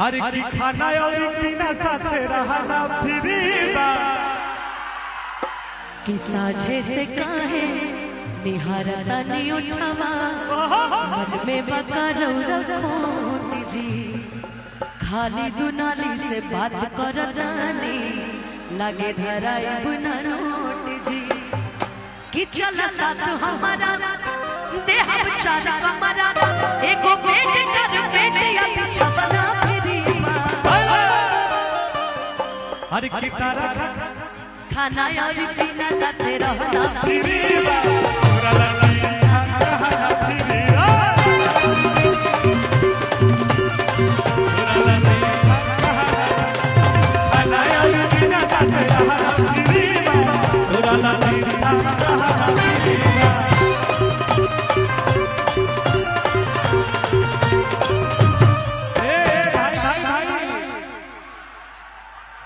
हर की खाना और पीना साथे रहना फिरीबा कि साझे से काहे निहारता नहीं उठावा मन में बकरौ रखो जी खाली दुनाली से बात करतानी लगे धराई बुना नोट जी कि चल साथ हमारा देह चार कमरा एको पेट कर पेट या बिछवना फिरीबा हर की तारा खाना और पीना साथे रहना फिरीबा पूरा लगी खाना फिरीबा पूरा लगी खाना और पीना साथे रहना फिरीबा पूरा लगी खाना फिरीबा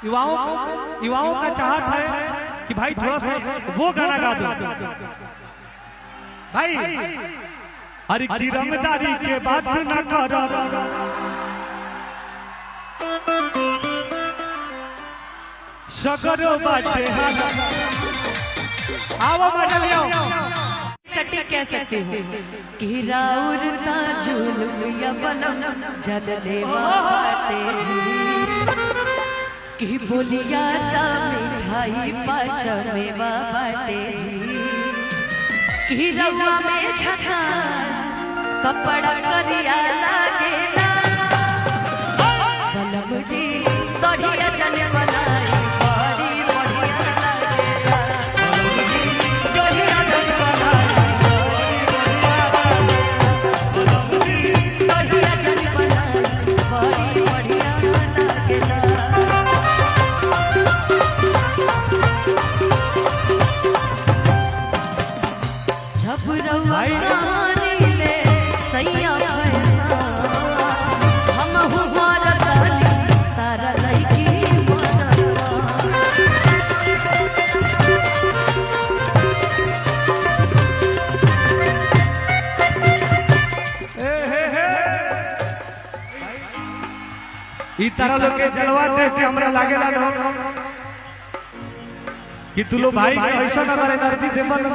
युवाओं का चाहत है कि भाई थोड़ा सा वो गाना गा दो भाई। अरे की रंगदारी के बात न करो सगरो बाटे आओ मजा ले आओ सटी कह सकते हो कि राउरता जुल्फिया बलम जद लेवा बाटे जी कि बोलिया ता मिठाई पाचमेवा बाटे जी कि रउआ में झकास कपड़ा करिया लागेला बलम जी तोड़िया जन बनाई बड़ी बढ़िया लागेला बलम जी तोड़िया जन बनाई तोड़िया जन बनाई बड़ी बढ़िया लागेला। जब रवानी ले सैया पैसा हम हुआर ताली सारा लड़की ई तरह लोग के जलवा देख के हमरा लागेला न कि तू लो भाई के ऐसा नगर एनर्जी देबल न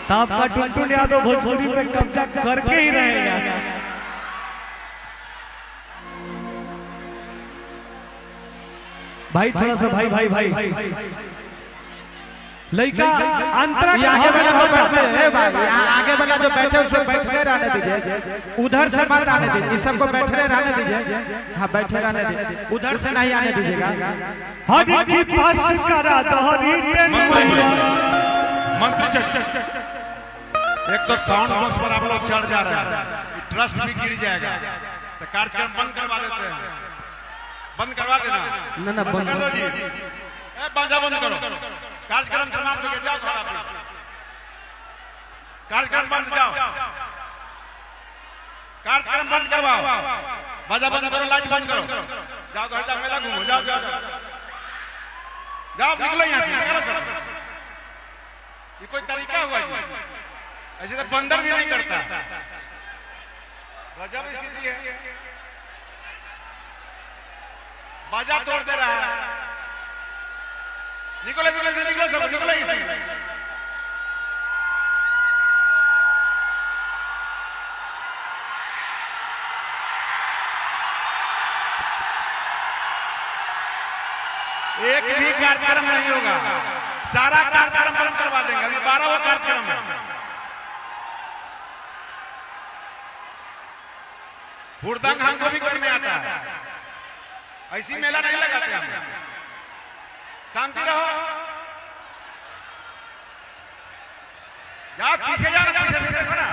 तब का टुनटुन यादव भोजपुरी पे कब्जा करके ही रहेगा। भाई थोड़ा सा भाई भाई भाई लड़का अंतरा आगे वाला जो बैठे भाई आगे वाला जो बैठे उसको बैठने रहने दीजिए उधर से मत आने दीजिए सबको बैठने रहने दीजिए। हाँ बैठे रहने दीजिए उधर से नहीं आने दीजिएगा। हरी की पास करा दोहरी मंत्री एक तो साउंड बॉक्स पर आप लोग चढ़ जा रहे हैं ट्रस्ट भी गिर जाएगा तो कार्यक्रम बंद करवा देते हैं बंद करवा देना ना बंद कर दो जी बाजा बंद करो कार्यक्रम समाप्त हो गया जाओ घर अपना कार्यक्रम बंद जाओ कार्यक्रम बंद करवाओ बाजा बंद करो लाइट बंद करो जाओ घर जाओ मेला घूमो जाओ जाओ जाओ निकलो यहाँ से निकलो ये कोई तरीका हुआ जी ऐसे तो बंदर भी नहीं करता गजब स्थिति है बाजा तोड़ दे रहा है निकलो निकलो से निकलो सब निकलो इसे एक भी कार्यक्रम नहीं होगा सारा कार्यक्रम बंद करवा देंगे अभी 12वां कार्यक्रम है हुड़दंग हमको भी करने आता है ऐसी मेला नहीं लगाते हम शांति रहो जाओ पीछे जाओ पीछे से देखो ना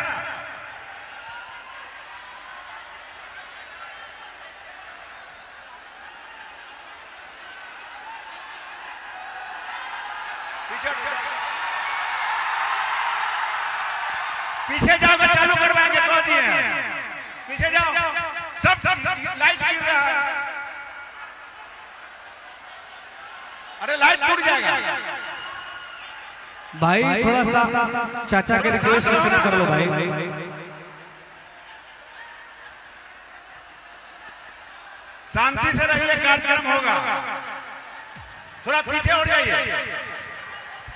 पीछे जाओ चालू करवाएंगे कह दिए पीछे जाओ सब लाइट गिर रहा है अरे लाइट टूट जाएगा भाई थोड़ा सा चाचा के रिक्वेस्ट शुरू कर लो भाई। शांति से रहिए, कार्यक्रम होगा। थोड़ा पीछे हो जाइए,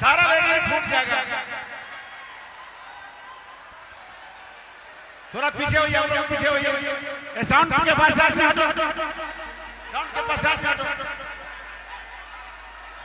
सारा रेडियो फूट जाएगा। थोड़ा पीछे हो जाओ, पीछे हो जाओ। साउंड के पास, साउंड के पास हटो।